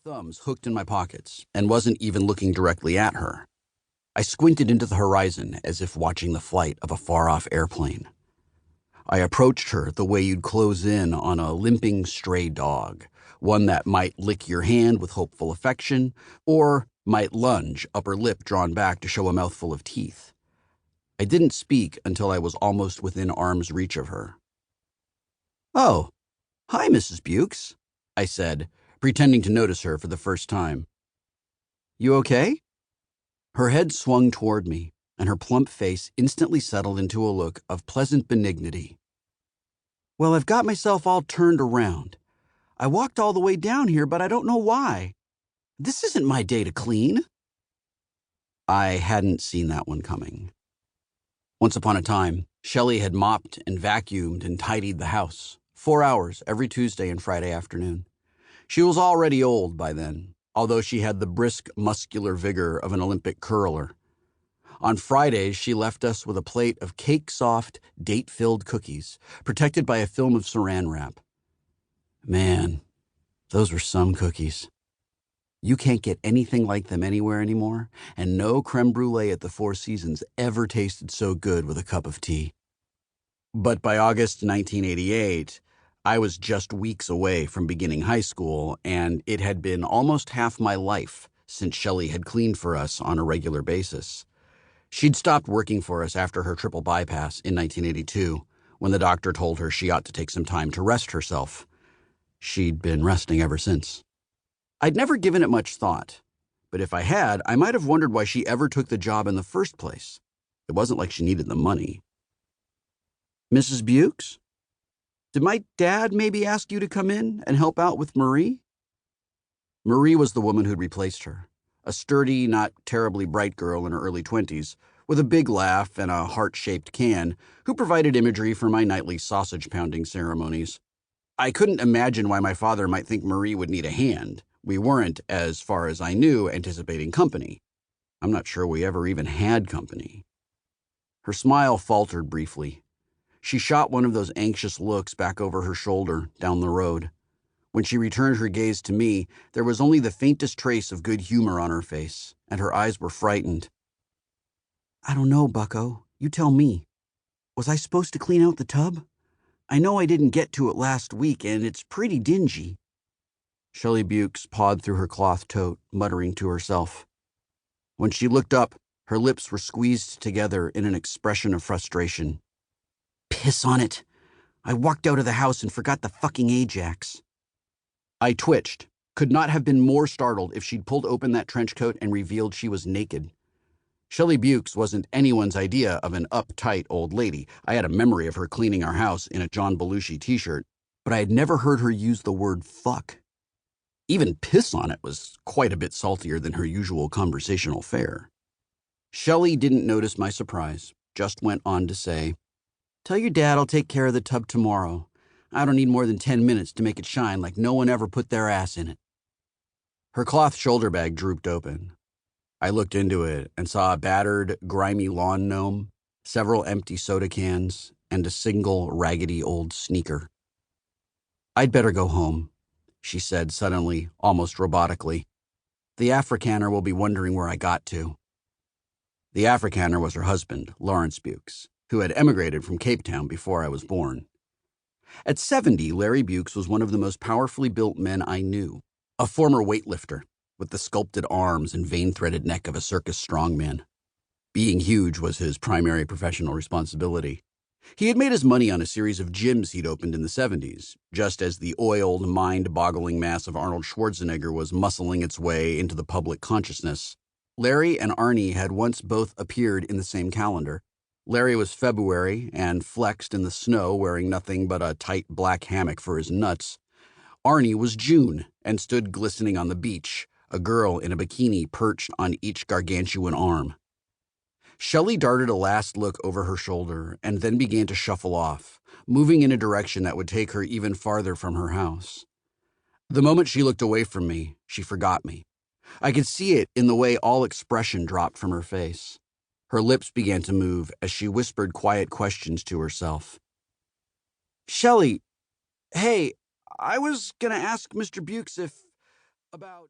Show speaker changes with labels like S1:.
S1: thumbs hooked in my pockets and wasn't even looking directly at her. I squinted into the horizon as if watching the flight of a far-off airplane. I approached her the way you'd close in on a limping stray dog, one that might lick your hand with hopeful affection or might lunge, upper lip drawn back to show a mouthful of teeth. I didn't speak until I was almost within arm's reach of her. "Oh, hi, Mrs. Bukes," I said, pretending to notice her for the first time. "You okay?" Her head swung toward me, and her plump face instantly settled into a look of pleasant benignity. "Well, I've got myself all turned around. I walked all the way down here, but I don't know why. This isn't my day to clean." I hadn't seen that one coming. Once upon a time, Shelley had mopped and vacuumed and tidied the house, 4 hours every Tuesday and Friday afternoon. She was already old by then, although she had the brisk, muscular vigor of an Olympic curler. On Fridays, she left us with a plate of cake-soft, date-filled cookies, protected by a film of saran wrap. Man, those were some cookies. You can't get anything like them anywhere anymore, and no creme brulee at the Four Seasons ever tasted so good with a cup of tea. But by August 1988, I was just weeks away from beginning high school, and it had been almost half my life since Shelley had cleaned for us on a regular basis. She'd stopped working for us after her triple bypass in 1982, when the doctor told her she ought to take some time to rest herself. She'd been resting ever since. I'd never given it much thought, but if I had, I might have wondered why she ever took the job in the first place. It wasn't like she needed the money. "Mrs. Bukes? Did my dad maybe ask you to come in and help out with Marie?" Marie was the woman who'd replaced her, a sturdy, not terribly bright girl in her early 20s, with a big laugh and a heart-shaped can, who provided imagery for my nightly sausage-pounding ceremonies. I couldn't imagine why my father might think Marie would need a hand. We weren't, as far as I knew, anticipating company. I'm not sure we ever even had company. Her smile faltered briefly. She shot one of those anxious looks back over her shoulder, down the road. When she returned her gaze to me, there was only the faintest trace of good humor on her face, and her eyes were frightened. "I don't know, bucko. You tell me. Was I supposed to clean out the tub? I know I didn't get to it last week, and it's pretty dingy." Shelley Bukes pawed through her cloth tote, muttering to herself. When she looked up, her lips were squeezed together in an expression of frustration. "Piss on it. I walked out of the house and forgot the fucking Ajax." I twitched, could not have been more startled if she'd pulled open that trench coat and revealed she was naked. Shelley Bukes wasn't anyone's idea of an uptight old lady. I had a memory of her cleaning our house in a John Belushi t-shirt, but I had never heard her use the word fuck. Even piss on it was quite a bit saltier than her usual conversational fare. Shelley didn't notice my surprise, just went on to say, "Tell your dad I'll take care of the tub tomorrow. I don't need more than 10 minutes to make it shine like no one ever put their ass in it." Her cloth shoulder bag drooped open. I looked into it and saw a battered, grimy lawn gnome, several empty soda cans, and a single raggedy old sneaker. "I'd better go home," she said suddenly, almost robotically. "The Afrikaner will be wondering where I got to." The Afrikaner was her husband, Lawrence Bukes, who had emigrated from Cape Town before I was born. At 70, Larry Bukes was one of the most powerfully built men I knew, a former weightlifter with the sculpted arms and vein-threaded neck of a circus strongman. Being huge was his primary professional responsibility. He had made his money on a series of gyms he'd opened in the 70s, just as the oiled, mind-boggling mass of Arnold Schwarzenegger was muscling its way into the public consciousness. Larry and Arnie had once both appeared in the same calendar. Larry was February and flexed in the snow wearing nothing but a tight black hammock for his nuts. Arnie was June and stood glistening on the beach, a girl in a bikini perched on each gargantuan arm. Shelley darted a last look over her shoulder and then began to shuffle off, moving in a direction that would take her even farther from her house. The moment she looked away from me, she forgot me. I could see it in the way all expression dropped from her face. Her lips began to move as she whispered quiet questions to herself. "Shelley, hey, I was gonna ask Mr. Bukes about..."